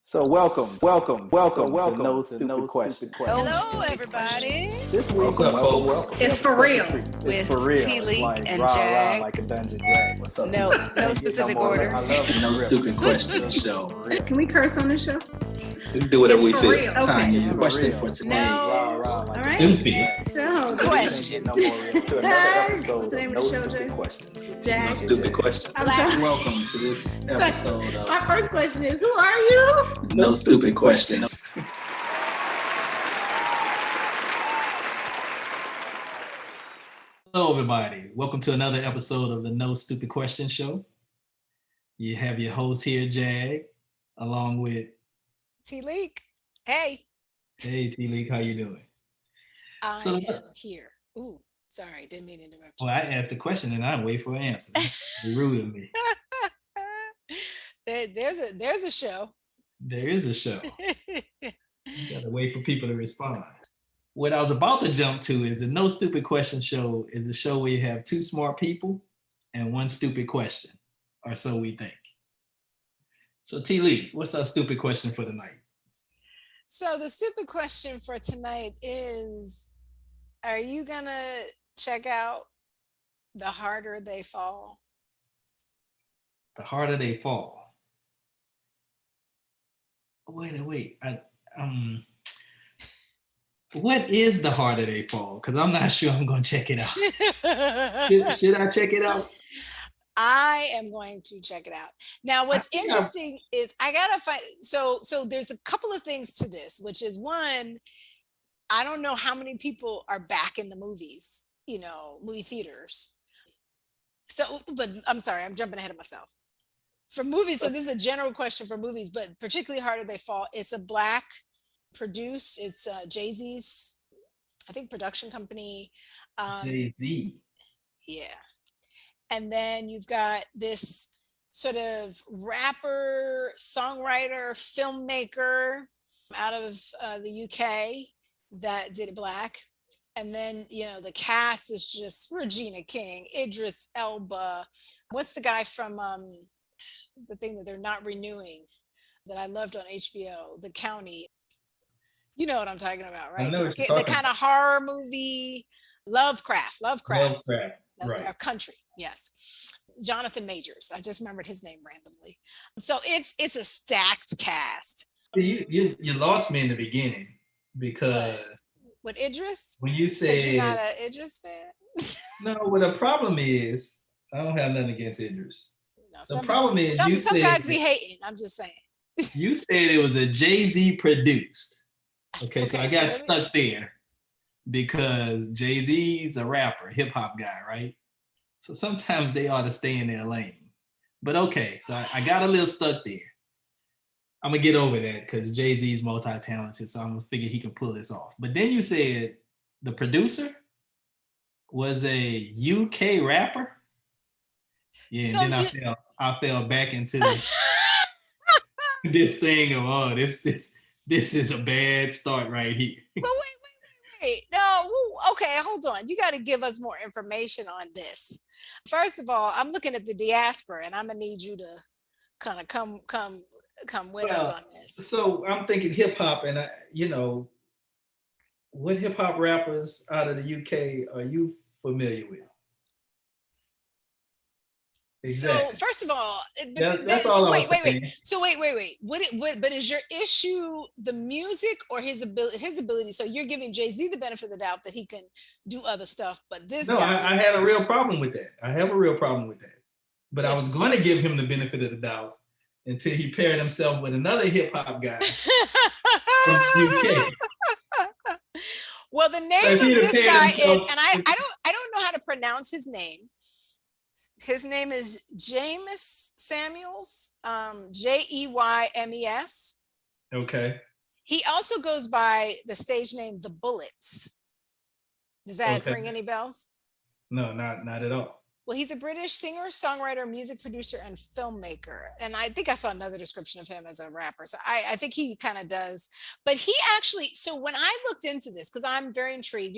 So welcome to No Stupid Question. Hello, everybody. This week, What's up, folks? welcome. It's for real. It's for real. TLeake like, and rah, JAG. like a dungeon drag. What's up? No specific order. I love No Stupid Question show. Can we curse on the show? We can do whatever we It's feel. for real. Tanya, Okay. question For for real. today. No. is All right. Stupid. So, Question. What's the name of the show, Jay? No Jack. Stupid Questions. I'm sorry. Welcome to this episode of My first question is, who are you? No Stupid Questions. Hello, everybody. Welcome to another episode of the No Stupid Question Show. You have your host here, Jag, along with TLeake. Hey. Hey, TLeake, how you doing? I So- am here. Ooh, sorry. Didn't mean to interrupt you. Well, I asked the question and I wait for an answer. You're rude of me. There's a show. There is a show. You gotta wait for people to respond. What I was about to jump to is the No Stupid Question Show is a show where you have two smart people and one stupid question, or so we think. So TLeake, what's our stupid question for tonight? So the stupid question for tonight is, are you gonna check out The Harder They Fall? The harder they fall. Wait. What is The Harder They Fall? Because I'm not sure I'm gonna check it out. Should I check it out? I am going to check it out. Now, what's I think interesting is I gotta find. So there's a couple of things to this, which is one, I don't know how many people are back in the movies, movie theaters. So, but I'm sorry, I'm jumping ahead of myself. For movies, so this is a general question for movies, but particularly Harder They Fall. It's a Black produced. It's Jay-Z's, I think, production company. Jay-Z. Yeah. And then you've got this sort of rapper, songwriter, filmmaker out of the UK that did it Black. And then, the cast is just Regina King, Idris Elba. What's the guy from the thing that they're not renewing that I loved on HBO, The County? You know what I'm talking about, right? I know what you're The talking kind of horror movie, Lovecraft. Right. Country, yes. Jonathan Majors. I just remembered his name randomly. So it's a stacked cast. You lost me in the beginning because With Idris? when you Because you're said not an Idris fan? no, what the problem is, I don't have nothing against Idris. No, The problem is some guys be hating. I'm just saying. you said it was a Jay-Z produced. Okay, so I got stuck there because Jay-Z's a rapper, hip hop guy, right? So sometimes they ought to stay in their lane. But okay, so I got a little stuck there. I'm gonna get over that because Jay-Z's multi-talented, so I'm gonna figure he can pull this off. But then you said the producer was a UK rapper. Yeah, So and then I fell back into this thing of this is a bad start right here. But wait. No, okay, hold on. You got to give us more information on this. First of all, I'm looking at the diaspora, and I'm gonna need you to kind of come with us on this. So I'm thinking hip hop, and what hip hop rappers out of the UK are you familiar with? Exactly. So first of all, That's all I was wait. saying. So wait. But is your issue the music or his ability? So you're giving Jay-Z the benefit of the doubt that he can do other stuff, but this No, guy. I had a real problem with that. I have a real problem with that. But I was going to give him the benefit of the doubt until he paired himself with another hip hop guy from the UK. Well, the name So if of he'd have this paired guy himself- is, and I don't know how to pronounce his name. His name is James Samuels, Jeymes. Okay. He also goes by the stage name The Bullets. Does that Okay. ring any bells? No, not at all. Well, he's a British singer, songwriter, music producer, and filmmaker. And I think I saw another description of him as a rapper. So I think he kind of does. But he actually, so when I looked into this, because I'm very intrigued,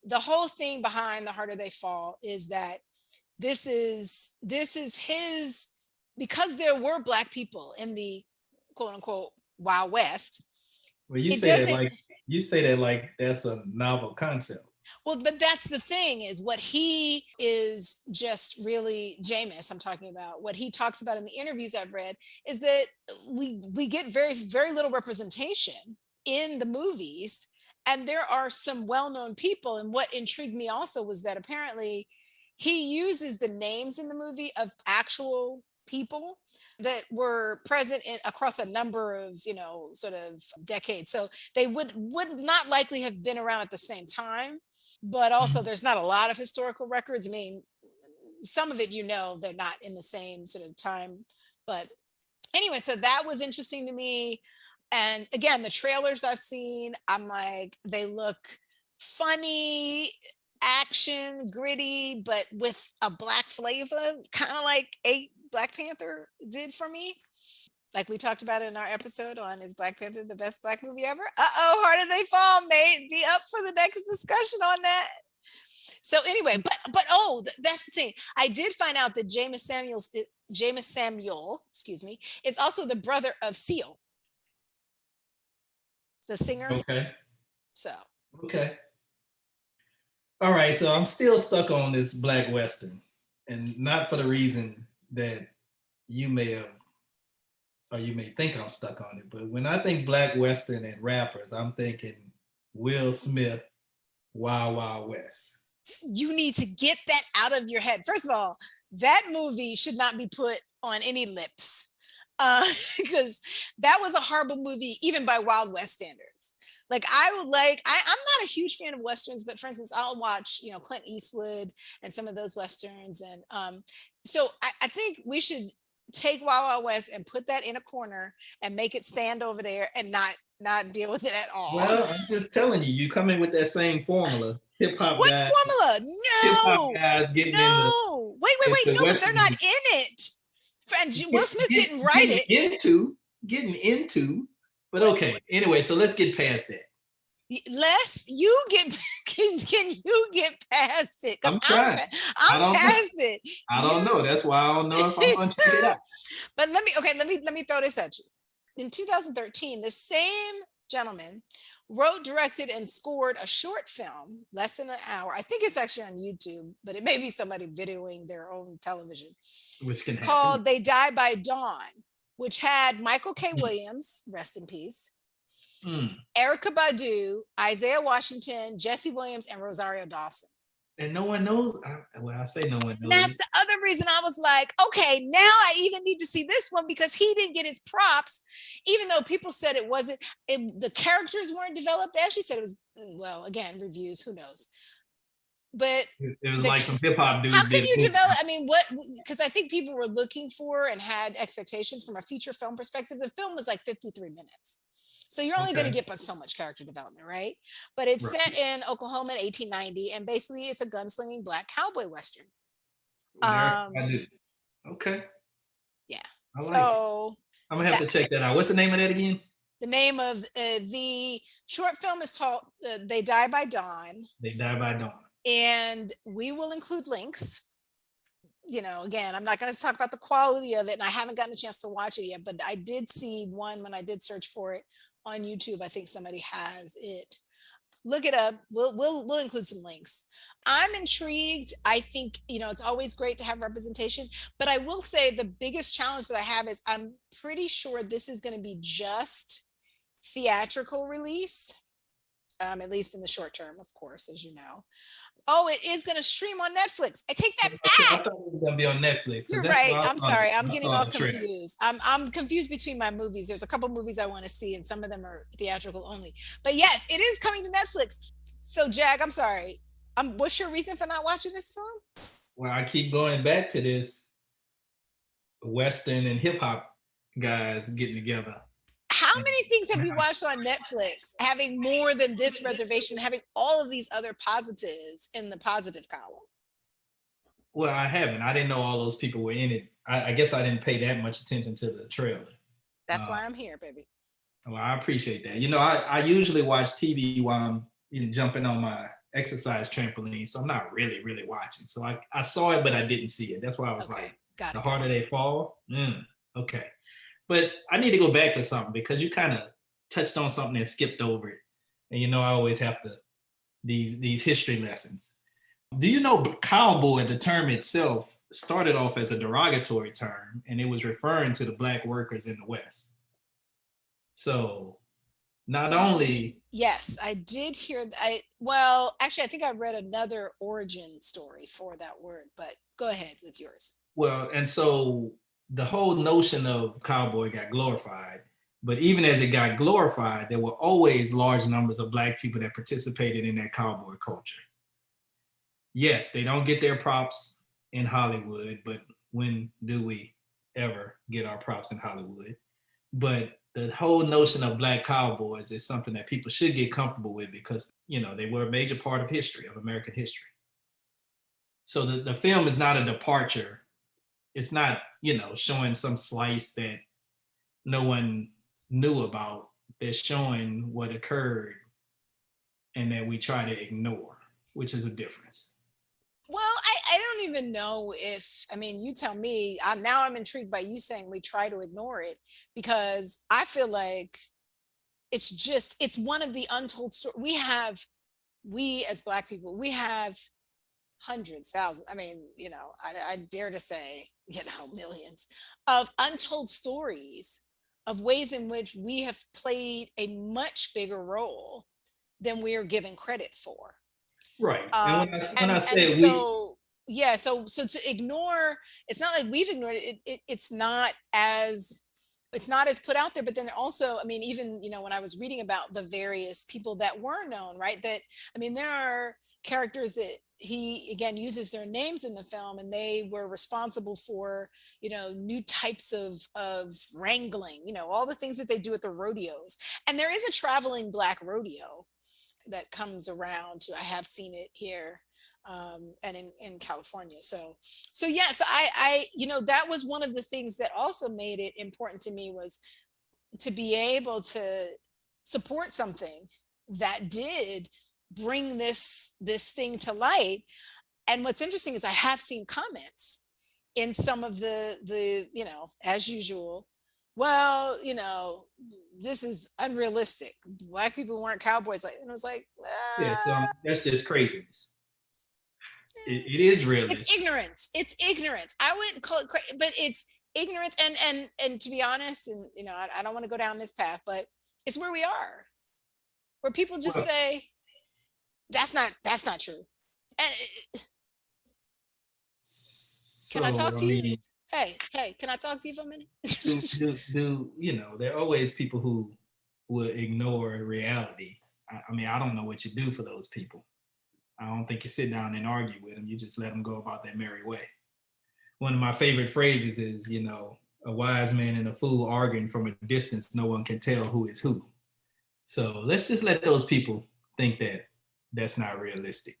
the whole thing behind The Harder They Fall is that this is his, because there were Black people in the quote unquote Wild West. Well, you say that like that's a novel concept. Well, but that's the thing, is what he is just really, Jameis, I'm talking about, what he talks about in the interviews I've read is that we get very, very little representation in the movies. And there are some well-known people. And what intrigued me also was that apparently he uses the names in the movie of actual people that were present across a number of, sort of decades. So they would not likely have been around at the same time. But also there's not a lot of historical records. I mean, some of it, they're not in the same sort of time. But anyway, so that was interesting to me. And again, the trailers I've seen, I'm like, they look funny, action, gritty, but with a Black flavor, kind of like Black Panther did for me. Like we talked about in our episode on Is Black Panther the best Black movie ever? Harder They Fall, mate. Be up for the next discussion on that. So anyway, but that's the thing. I did find out that Jameis Samuel, is also the brother of Seal, the singer. Okay. So. Okay. All right. So I'm still stuck on this Black Western, and not for the reason that you may have, or you may think I'm stuck on it. But when I think Black Western and rappers, I'm thinking Will Smith, Wild Wild West. You need to get that out of your head. First of all, that movie should not be put on any lips, because that was a horrible movie, even by Wild West standards. Like I'm not a huge fan of Westerns, but for instance, I'll watch, Clint Eastwood and some of those Westerns. And so I think we should take Wild Wild West and put that in a corner and make it stand over there and not deal with it at all. Well, I'm just telling you, you come in with that same formula. Hip hop What guys. formula? No. Hip hop guys getting no. Wait. No, but they're not in it. And Will Smith didn't write it. Getting into. But okay. Anyway, so let's get past that. Can you get past it? I'm trying. I'm past it. I don't know. That's why I don't know if I'm going to check it out. But let me throw this at you. In 2013, the same gentleman wrote, directed, and scored a short film, less than an hour. I think it's actually on YouTube, but it may be somebody videoing their own television. Which can happen. Called They Die by Dawn, which had Michael K. Williams, rest in peace, Erykah Badu, Isaiah Washington, Jesse Williams, and Rosario Dawson. And no one knows. I say no one knows. And that's the other reason I was like, okay, now I even need to see this one, because he didn't get his props, even though people said the characters weren't developed. They actually said it was, well, again, reviews, who knows. But it was like some hip hop dudes. How can you develop? I mean, because I think people were looking for and had expectations from a feature film perspective. The film was like 53 minutes. So you're only going to get but so much character development, right? But it's set in Oklahoma in 1890, and basically it's a gunslinging Black cowboy Western. Okay. Yeah. So I'm going to have to check that out. What's the name of that again? The name of the short film is called They Die by Dawn. They Die by Dawn. And we will include links. Again, I'm not going to talk about the quality of it, and I haven't gotten a chance to watch it yet, but I did see one when I did search for it on YouTube. I think somebody has it. Look it up. We'll include some links. I'm intrigued. I think, it's always great to have representation, but I will say the biggest challenge that I have is I'm pretty sure this is going to be just theatrical release, at least in the short term, of course, as you know. Oh, it is going to stream on Netflix. I take that back. I thought it was going to be on Netflix. You're right. I'm sorry. I'm getting all confused. I'm confused between my movies. There's a couple movies I want to see, and some of them are theatrical only. But yes, it is coming to Netflix. So, Jag, I'm sorry. What's your reason for not watching this film? Well, I keep going back to this Western and hip hop guys getting together. How many things have you watched on Netflix having more than this reservation, having all of these other positives in the positive column? Well, I haven't. I didn't know all those people were in it. I guess I didn't pay that much attention to the trailer. That's why I'm here, baby. Well, I appreciate that. I usually watch TV while I'm jumping on my exercise trampoline, so I'm not really watching. So I saw it, but I didn't see it. That's why I was like, The Harder They Fall? Okay. But I need to go back to something because you kind of touched on something and skipped over it. And you know, I always have to these history lessons. Do you know cowboy, the term itself, started off as a derogatory term, and it was referring to the Black workers in the West. So not only... Yes, I did hear that. Well, actually, I think I read another origin story for that word, but go ahead with yours. Well, and so the whole notion of cowboy got glorified, but even as it got glorified, there were always large numbers of Black people that participated in that cowboy culture. Yes, they don't get their props in Hollywood, but when do we ever get our props in Hollywood? But the whole notion of Black cowboys is something that people should get comfortable with because, you know, they were a major part of history, of American history. So the film is not a departure. It's not, you know, showing some slice that no one knew about. They're showing what occurred and that we try to ignore, which is a difference. Well, I don't even know if, I mean, you tell me. Now I'm intrigued by you saying we try to ignore it, because I feel like it's one of the untold stories. We as Black people, we have hundreds, thousands, I mean, you know, I dare to say, you know, millions of untold stories of ways in which we have played a much bigger role than we are given credit for. Right. And when I say we... Yeah, so to ignore, it's not like we've ignored it. It's not as put out there. But then also, I mean, even, you know, when I was reading about the various people that were known, right, that, I mean, there are characters that he, again, uses their names in the film, and they were responsible for, you know, new types of wrangling, you know, all the things that they do at the rodeos. And there is a traveling Black rodeo that comes around to, I have seen it here, and in California. So I, you know, that was one of the things that also made it important to me, was to be able to support something that did bring this thing to light. And what's interesting is I have seen comments in some of the, you know, as usual, well, you know, this is unrealistic. Black people weren't cowboys. Like, and it was like, yeah, so that's just craziness. It is realistic. It's ignorance. I wouldn't call it crazy, but it's ignorance. And to be honest, and, you know, I don't want to go down this path, but it's where we are, where people just say, that's not true. And can I talk to you? Hey, can I talk to you for a minute? do you know, there are always people who will ignore reality. I mean, I don't know what you do for those people. I don't think you sit down and argue with them. You just let them go about their merry way. One of my favorite phrases is, you know, a wise man and a fool arguing from a distance, no one can tell who is who. So let's just let those people think that that's not realistic.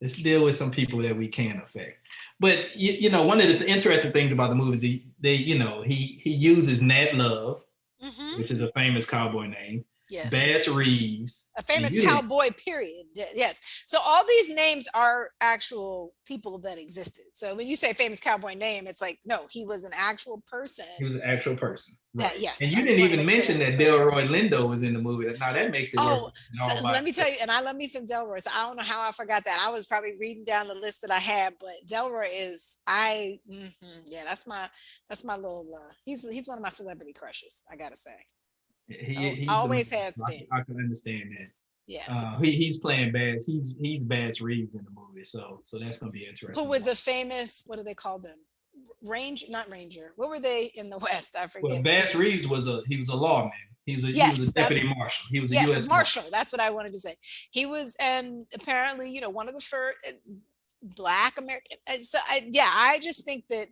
Let's deal with some people that we can affect. But you know, one of the interesting things about the movie is he uses Nat Love, which is a famous cowboy name. Yes. Bass Reeves. A famous cowboy, period. Yes. So all these names are actual people that existed. So when you say famous cowboy name, it's like, no, he was an actual person. He was an actual person. Right. Yes. And you didn't even mention that Delroy Lindo was in the movie. Now that makes it work. So let me tell you, and I love me some Delroy. So I don't know how I forgot that. I was probably reading down the list that I had, but Delroy is, that's my little, he's one of my celebrity crushes, I gotta say. He always has been. I can understand that. Yeah. He's playing Bass. He's Bass Reeves in the movie, so that's gonna be interesting. Who was a famous, what do they call them? Not Ranger. What were they in the West? I forget. Well, Bass Reeves was a lawman. He was a deputy marshal. He was a U.S. marshal. That's what I wanted to say. He was, and apparently, you know, one of the first Black American. So I just think that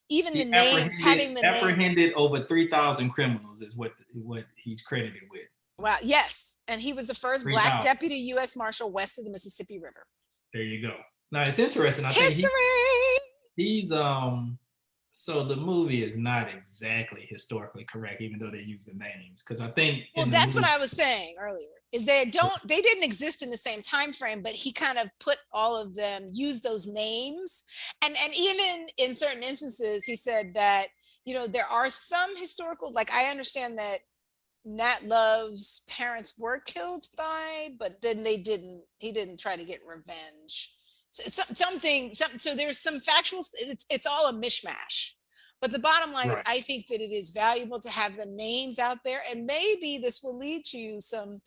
even the names, having the apprehended over 3,000 criminals is what he's credited with. Wow. Yes, and he was the first Black deputy U.S. Marshal west of the Mississippi River. There you go. Now it's interesting. I think he's so the movie is not exactly historically correct, even though they use the names. Because I think that's what I was saying earlier. Is they didn't exist in the same time frame, but he kind of put all of them, used those names, and even in certain instances, he said that, you know, there are some historical, like I understand that Nat Love's parents were killed by, but then he didn't try to get revenge. So, so there's some factual, it's all a mishmash. But the bottom line is, I think that it is valuable to have the names out there, and maybe this will lead to some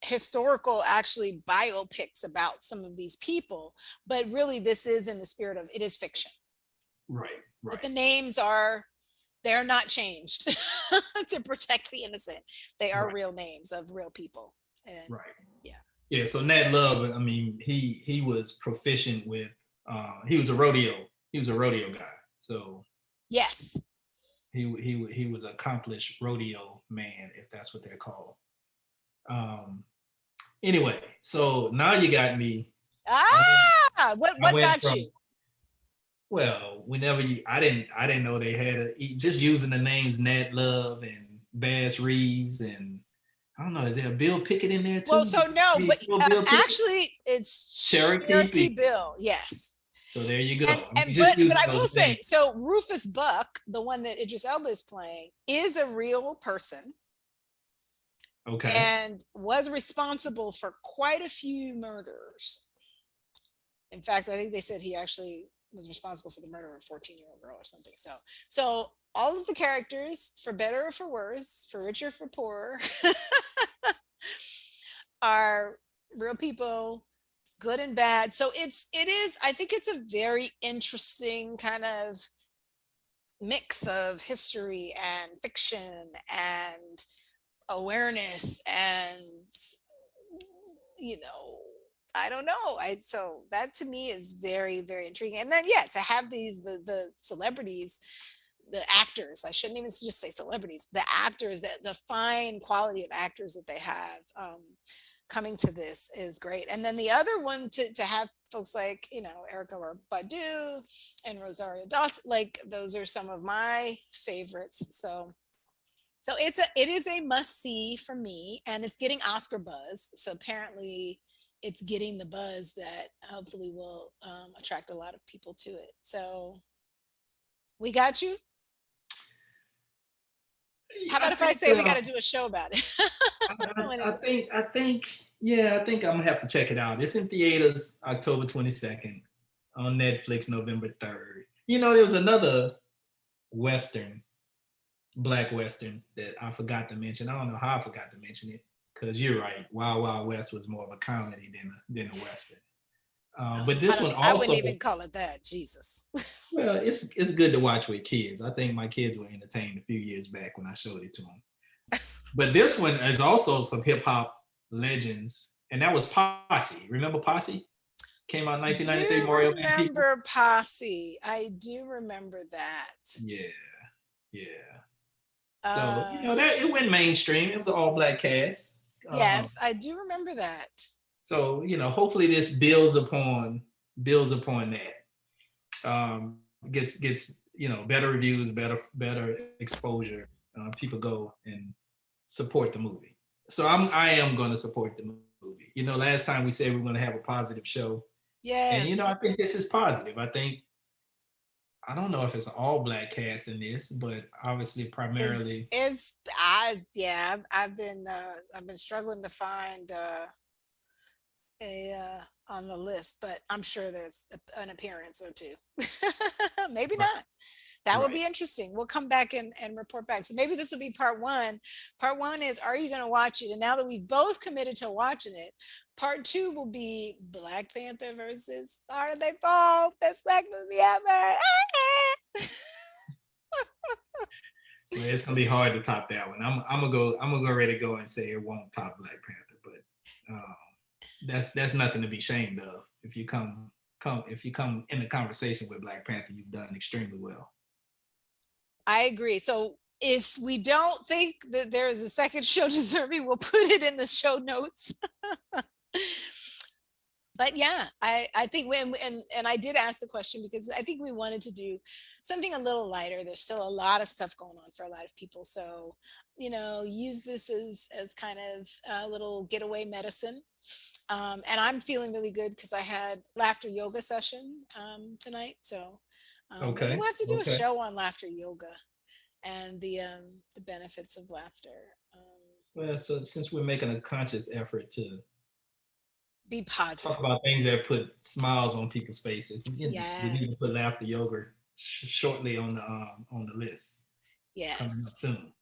historical, actually, biopics about some of these people. But really, this is in the spirit of, it is fiction. Right. But the names they're not changed to protect the innocent. They are real names of real people. And, yeah. So Nat Love, I mean, he was proficient with, he was a rodeo guy. So yes, he was an accomplished rodeo man, if that's what they're called. Anyway, so now you got me. What got you? Well, I didn't know they had just using the names Nat Love and Bass Reeves, and I don't know, is there a Bill Pickett in there too? Well, so no, but actually it's Cherokee Bill. Yes. So there you go. But I will say, so Rufus Buck, the one that Idris Elba is playing, is a real person. Okay. And was responsible for quite a few murders. In fact, I think they said he actually was responsible for the murder of a 14-year-old girl or something. So all of the characters, for better or for worse, for richer or for poorer, are real people, good and bad. So I think it's a very interesting kind of mix of history and fiction and awareness, and I don't know. So that to me is very, very intriguing. And then to have the celebrities, the actors, I shouldn't even just say celebrities, the actors, the fine quality of actors that they have coming to this is great. And then the other one to have folks like, Erykah Badu and Rosario Dawson, like those are some of my favorites. So it is a must see for me, and it's getting Oscar buzz. So apparently it's getting the buzz that hopefully will attract a lot of people to it. So we got you. How about if I say we got to do a show about it? I think I'm gonna have to check it out. It's in theaters October 22nd, on Netflix November 3rd. There was another Black Western that I forgot to mention. I don't know how I forgot to mention it, because you're right. Wild Wild West was more of a comedy than a Western. But this one also, I wouldn't even call it that. Jesus. Well, it's good to watch with kids. I think my kids were entertained a few years back when I showed it to them. But this one is also some hip hop legends, and that was Posse. Remember Posse? Came out in 1993. Mario Van Peebles. Remember Posse? I do remember that. Yeah. So that it went mainstream. It was an all-black cast. Yes, I do remember that. So hopefully this builds upon that. Gets better reviews, better exposure. People go and support the movie. So I am going to support the movie. Last time we said we we're going to have a positive show. Yeah. And I think this is positive. I don't know if it's an all-black cast in this, but obviously primarily I've been struggling to find on the list, but I'm sure there's an appearance or two. Maybe not. That would be interesting. We'll come back and report back. So maybe this will be part one. Part one is, are you going to watch it? And now that we've both committed to watching it, part two will be Black Panther versus Are They Fall? Best Black movie ever. It's gonna be hard to top that one. I'm gonna go ready to go and say it won't top Black Panther, but that's nothing to be ashamed of. If you come in the conversation with Black Panther, you've done extremely well. I agree. So if we don't think that there is a second show deserving, we'll put it in the show notes. But I think and I did ask the question because I think we wanted to do something a little lighter. There's still a lot of stuff going on for a lot of people. So, use this as kind of a little getaway medicine. And I'm feeling really good because I had laughter yoga session tonight. So we'll have to do a show on laughter yoga. and the benefits of laughter. Well, so since we're making a conscious effort to Be positive. talk about things that put smiles on people's faces, we need to put Yes. laughter yoga shortly on the list. Coming Yes. up soon.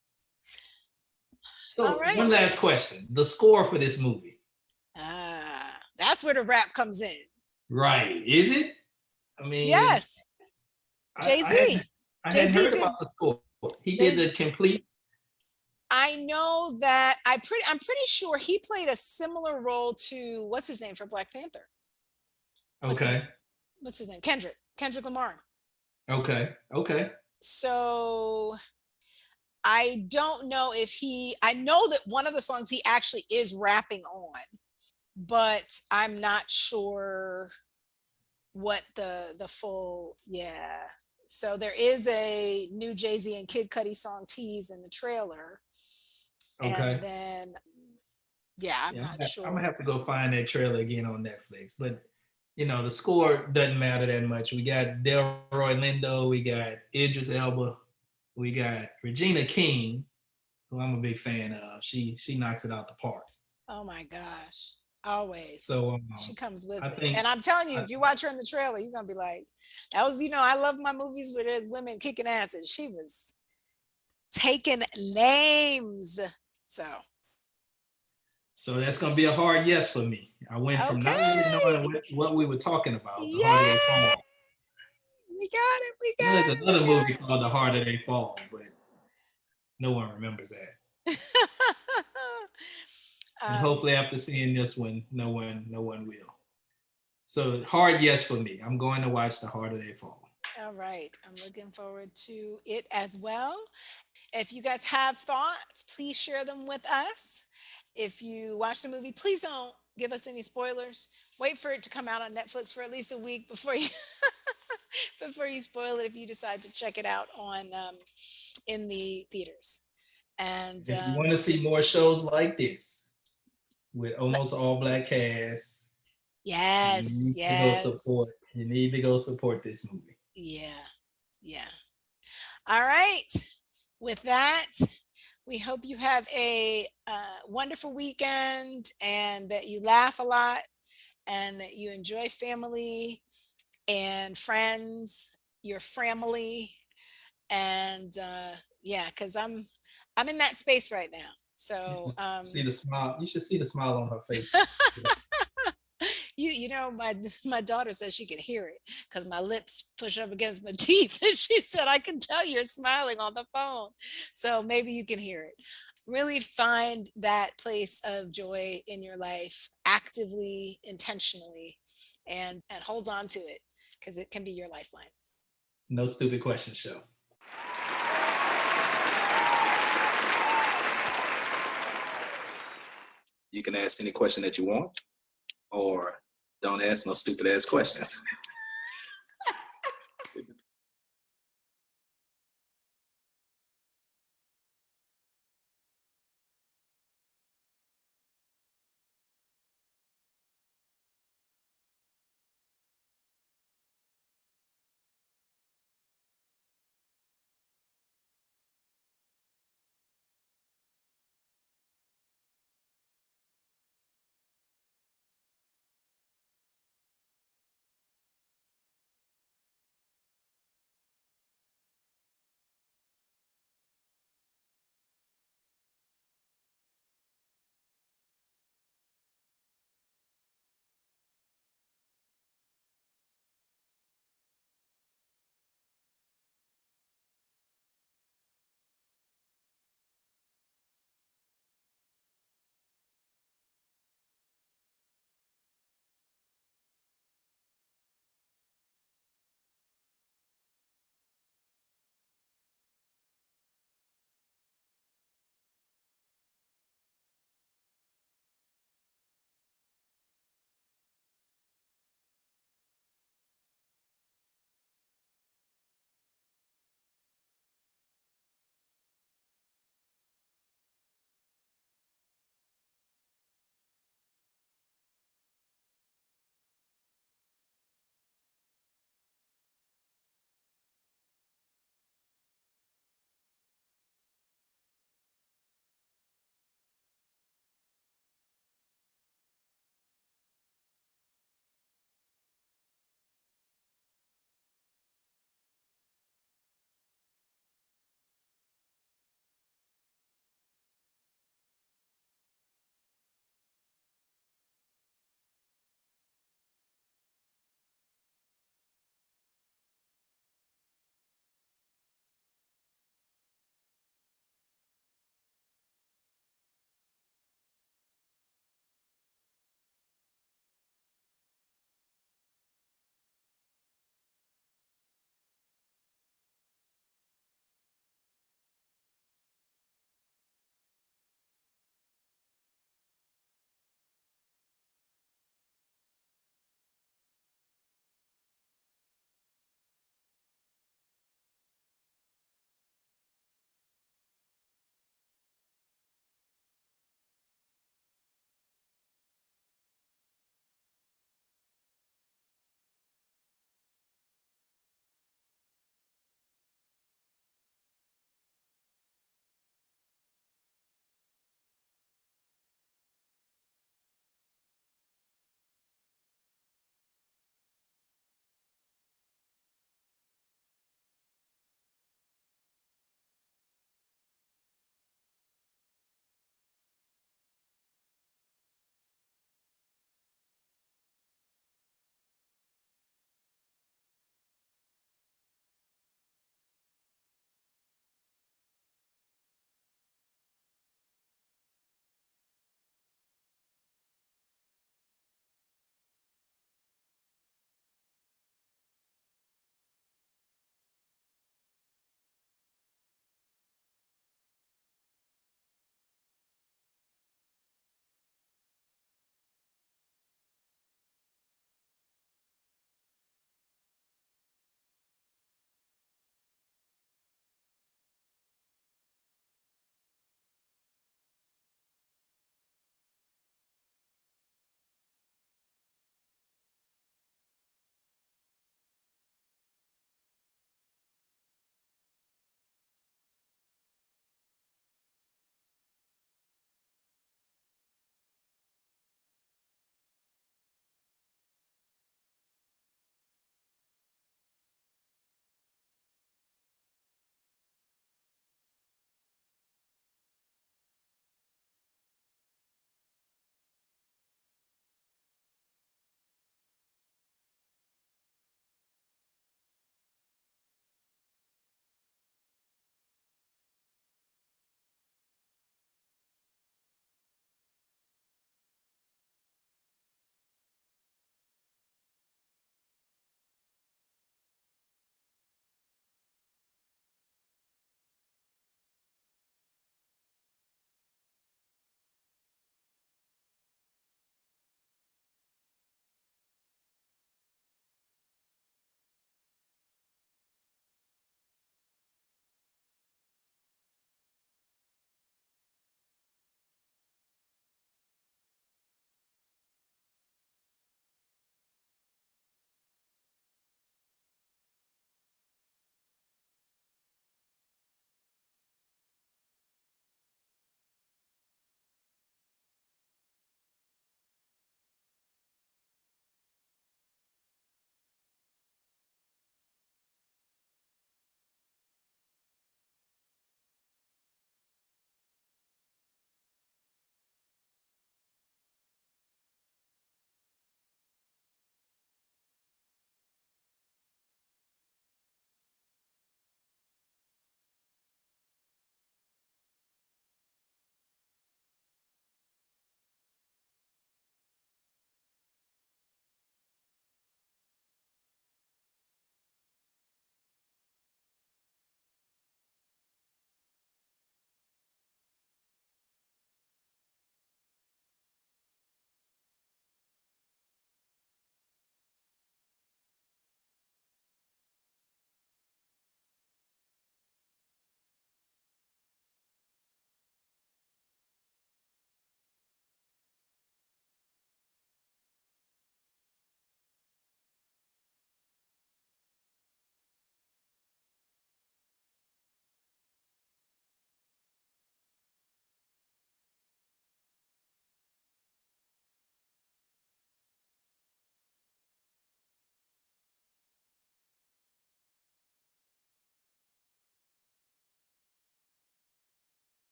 So All right. one last question: the score for this movie. That's where the rap comes in. Right? Is it? I mean, Yes. Jay-Z. I Jay-Z hadn't heard did. about the score. He did the complete. I know that I'm pretty sure he played a similar role to what's his name for Black Panther. What's his name? Kendrick Lamar. Okay. So I don't know if I know that one of the songs he actually is rapping on, but I'm not sure what the full, So there is a new Jay-Z and Kid Cudi song tease in the trailer. Okay. And then, I'm not sure. I'm gonna have to go find that trailer again on Netflix. But the score doesn't matter that much. We got Delroy Lindo, we got Idris Elba, we got Regina King, who I'm a big fan of. She knocks it out the park. Oh my gosh. Always. So she comes with it. And I'm telling you, if you watch her in the trailer, you're gonna be like, that was, I love my movies where there's women kicking ass, and she was taking names. So that's gonna be a hard yes for me. I went from not really knowing what we were talking about. The Harder They Fall. We got it. There's another movie called The Harder They Fall, but no one remembers that. And hopefully after seeing this one, no one will. So hard yes for me. I'm going to watch The Harder They Fall. All right. I'm looking forward to it as well. If you guys have thoughts, please share them with us. If you watch the movie, please don't give us any spoilers. Wait for it to come out on Netflix for at least a week before you before you spoil it if you decide to check it out on in the theaters. And if you want to see more shows like this with almost all black cast, you need to go support this movie. Yeah. All right. With that, we hope you have a wonderful weekend and that you laugh a lot and that you enjoy family and friends, your family. And because I'm in that space right now. So see the smile. You should see the smile on her face. My daughter says she can hear it because my lips push up against my teeth, and she said I can tell you're smiling on the phone. So maybe you can hear it. Really find that place of joy in your life actively, intentionally, and hold on to it because it can be your lifeline. No Stupid Questions Show. You can ask any question that you want, or don't ask no stupid ass questions.